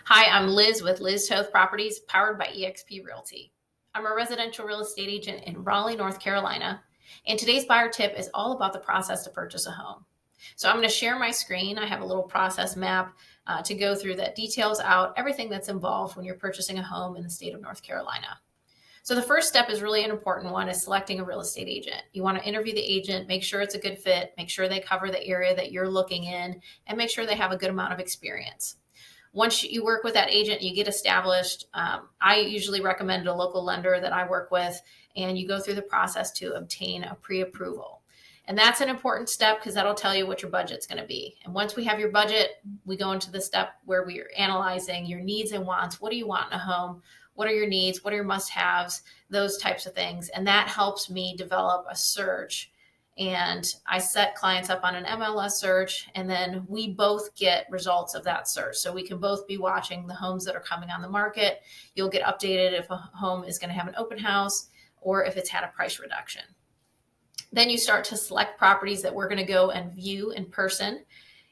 Hi, I'm Liz with Liz Toth Properties, powered by EXP Realty. I'm a residential real estate agent in Raleigh, North Carolina, and today's buyer tip is all about the process to purchase a home. So I'm going to share my screen. I have a little process map to go through that details out everything that's involved when you're purchasing a home in the state of North Carolina. So the first step is really an important one, is selecting a real estate agent. You want to interview the agent, make sure it's a good fit, make sure they cover the area that you're looking in, and make sure they have a good amount of experience. Once you work with that agent, you get established. I usually recommend a local lender that I work with, and you go through the process to obtain a pre-approval. And that's an important step because that'll tell you what your budget's going to be. And once we have your budget, we go into the step where we're analyzing your needs and wants. What do you want in a home? What are your needs? What are your must-haves? Those types of things. And that helps me develop a search. And I set clients up on an MLS search, and then we both get results of that search. So we can both be watching the homes that are coming on the market. You'll get updated if a home is going to have an open house or if it's had a price reduction. Then you start to select properties that we're going to go and view in person.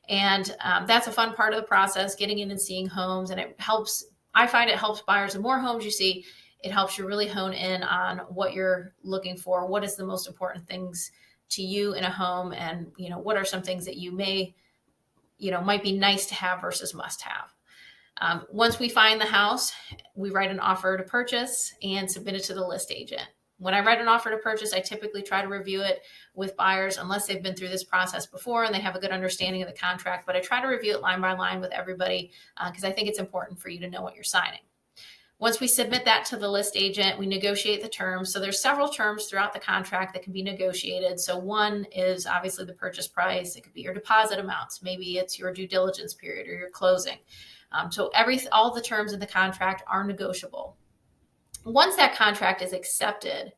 And that's a fun part of the process, getting in and seeing homes. And it helps, I find it helps buyers. The more homes you see, it helps you really hone in on what you're looking for. What is the most important things to you in a home, and what are some things that you may might be nice to have versus must have. Once we find the house, we write an offer to purchase and submit it to the list agent. When I write an offer to purchase, I typically try to review it with buyers unless they've been through this process before and they have a good understanding of the contract, but I try to review it line by line with everybody because I think it's important for you to know what you're signing. Once we submit that to the list agent, we negotiate the terms. So there's several terms throughout the contract that can be negotiated. So one is obviously the purchase price. It could be your deposit amounts. Maybe it's your due diligence period or your closing. So all the terms in the contract are negotiable. Once that contract is accepted,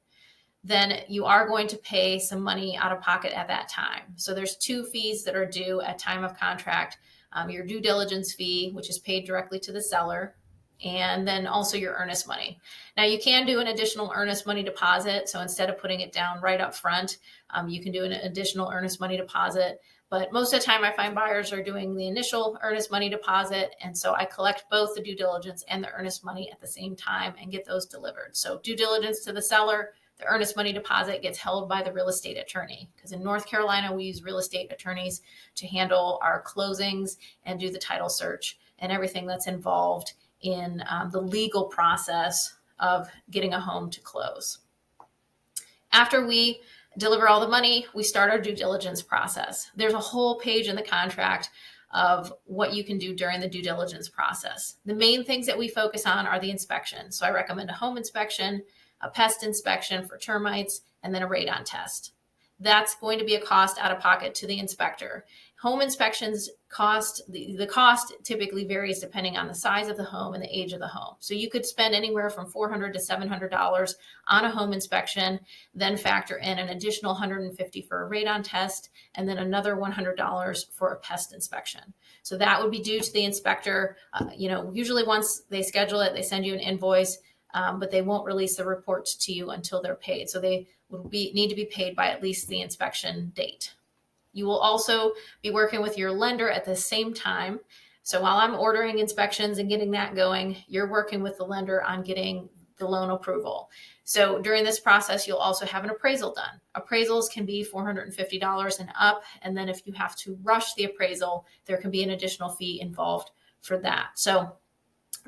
then you are going to pay some money out of pocket at that time. So there's two fees that are due at time of contract. Your due diligence fee, which is paid directly to the seller, and then also your earnest money. Now you can do an additional earnest money deposit. So instead of putting it down right up front, you can do an additional earnest money deposit. But most of the time I find buyers are doing the initial earnest money deposit. And so I collect both the due diligence and the earnest money at the same time and get those delivered. So due diligence to the seller, the earnest money deposit gets held by the real estate attorney, because in North Carolina, we use real estate attorneys to handle our closings and do the title search and everything that's involved in the legal process of getting a home to close. After we deliver all the money, we start our due diligence process. There's a whole page in the contract of what you can do during the due diligence process. The main things that we focus on are the inspections. So I recommend a home inspection, a pest inspection for termites, and then a radon test. That's going to be a cost out of pocket to the inspector. Home inspections cost, the cost typically varies depending on the size of the home and the age of the home. So you could spend anywhere from $400 to $700 on a home inspection, then factor in an additional $150 for a radon test, and then another $100 for a pest inspection. So that would be due to the inspector. Usually once they schedule it, they send you an invoice, but they won't release the reports to you until they're paid. So they would need to be paid by at least the inspection date. You will also be working with your lender at the same time. So while I'm ordering inspections and getting that going, you're working with the lender on getting the loan approval. So during this process, you'll also have an appraisal done. Appraisals can be $450 and up. And then if you have to rush the appraisal, there can be an additional fee involved for that. So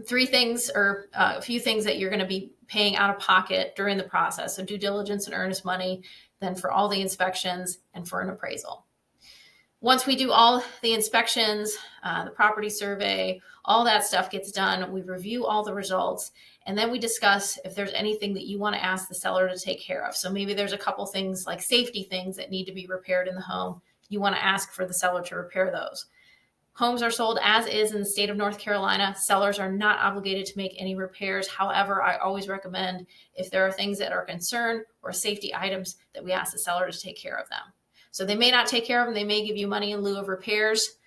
three things, or a few things that you're going to be paying out of pocket during the process. So due diligence and earnest money, then for all the inspections and for an appraisal. Once we do all the inspections, the property survey, all that stuff gets done, we review all the results, and then we discuss if there's anything that you want to ask the seller to take care of. So maybe there's a couple things like safety things that need to be repaired in the home. You want to ask for the seller to repair those. Homes are sold as is in the state of North Carolina. Sellers are not obligated to make any repairs. However, I always recommend if there are things that are a concern or safety items that we ask the seller to take care of them. So they may not take care of them. They may give you money in lieu of repairs.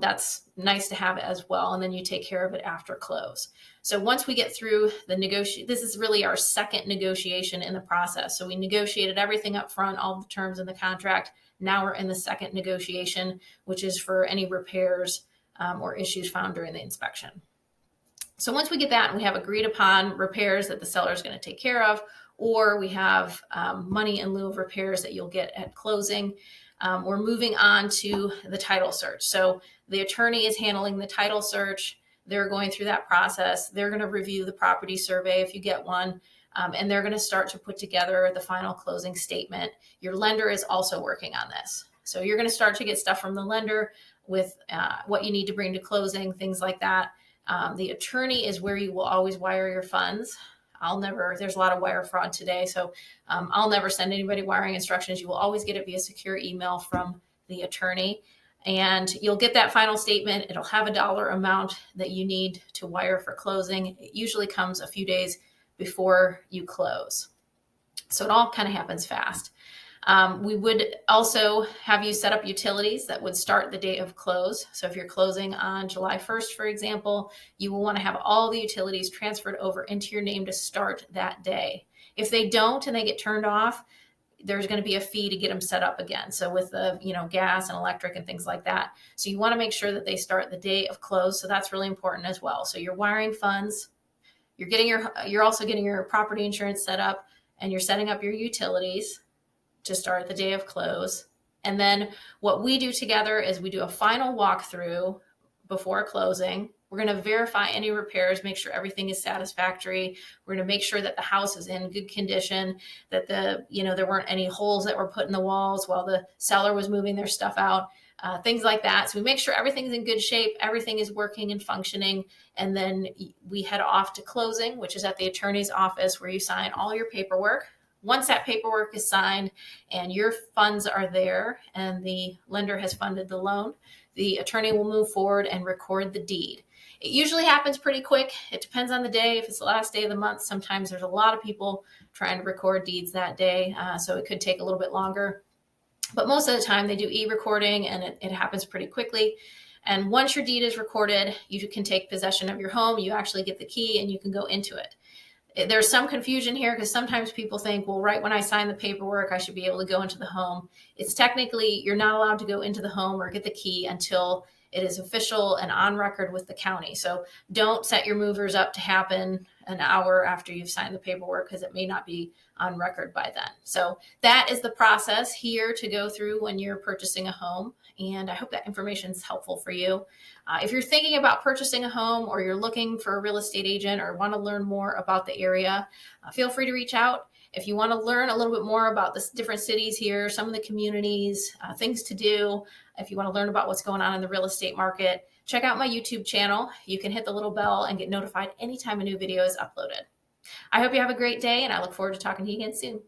That's nice to have as well. And then you take care of it after close. So once we get through the negotiation, this is really our second negotiation in the process. So we negotiated everything up front, all the terms in the contract. Now we're in the second negotiation, which is for any repairs or issues found during the inspection. So once we get that and we have agreed upon repairs that the seller is going to take care of, or we have money in lieu of repairs that you'll get at closing, we're moving on to the title search. So the attorney is handling the title search. They're going through that process. They're going to review the property survey if you get one, and they're going to start to put together the final closing statement. Your lender is also working on this. So you're going to start to get stuff from the lender with what you need to bring to closing, things like that. The attorney is where you will always wire your funds. There's a lot of wire fraud today, so I'll never send anybody wiring instructions. You will always get it via secure email from the attorney, and you'll get that final statement. It'll have a dollar amount that you need to wire for closing. It usually comes a few days before you close. So it all kind of happens fast. We would also have you set up utilities that would start the date of close. So if you're closing on July 1st, for example, you will want to have all the utilities transferred over into your name to start that day. If they don't and they get turned off, there's going to be a fee to get them set up again. So with the, gas and electric and things like that. So you want to make sure that they start the day of close. So that's really important as well. So you're wiring funds, you're also getting your property insurance set up, and you're setting up your utilities to start the day of close. And then what we do together is we do a final walkthrough before closing. We're going to verify any repairs, make sure everything is satisfactory. We're going to make sure that the house is in good condition, that there weren't any holes that were put in the walls while the seller was moving their stuff out, things like that. So we make sure everything's in good shape, everything is working and functioning. And then we head off to closing, which is at the attorney's office, where you sign all your paperwork. Once that paperwork is signed and your funds are there and the lender has funded the loan, the attorney will move forward and record the deed. It usually happens pretty quick. It depends on the day. If it's the last day of the month, sometimes there's a lot of people trying to record deeds that day, so it could take a little bit longer. But most of the time they do e-recording, and it happens pretty quickly. And once your deed is recorded, you can take possession of your home. You actually get the key and you can go into it. There's some confusion here because sometimes people think, well, right when I sign the paperwork, I should be able to go into the home. It's technically, you're not allowed to go into the home or get the key until it is official and on record with the county. So don't set your movers up to happen an hour after you've signed the paperwork, because it may not be on record by then. So that is the process here to go through when you're purchasing a home. And I hope that information is helpful for you. If you're thinking about purchasing a home, or you're looking for a real estate agent, or want to learn more about the area, feel free to reach out. If you want to learn a little bit more about the different cities here, some of the communities, things to do, if you want to learn about what's going on in the real estate market, check out my YouTube channel. You can hit the little bell and get notified anytime a new video is uploaded. I hope you have a great day, and I look forward to talking to you again soon.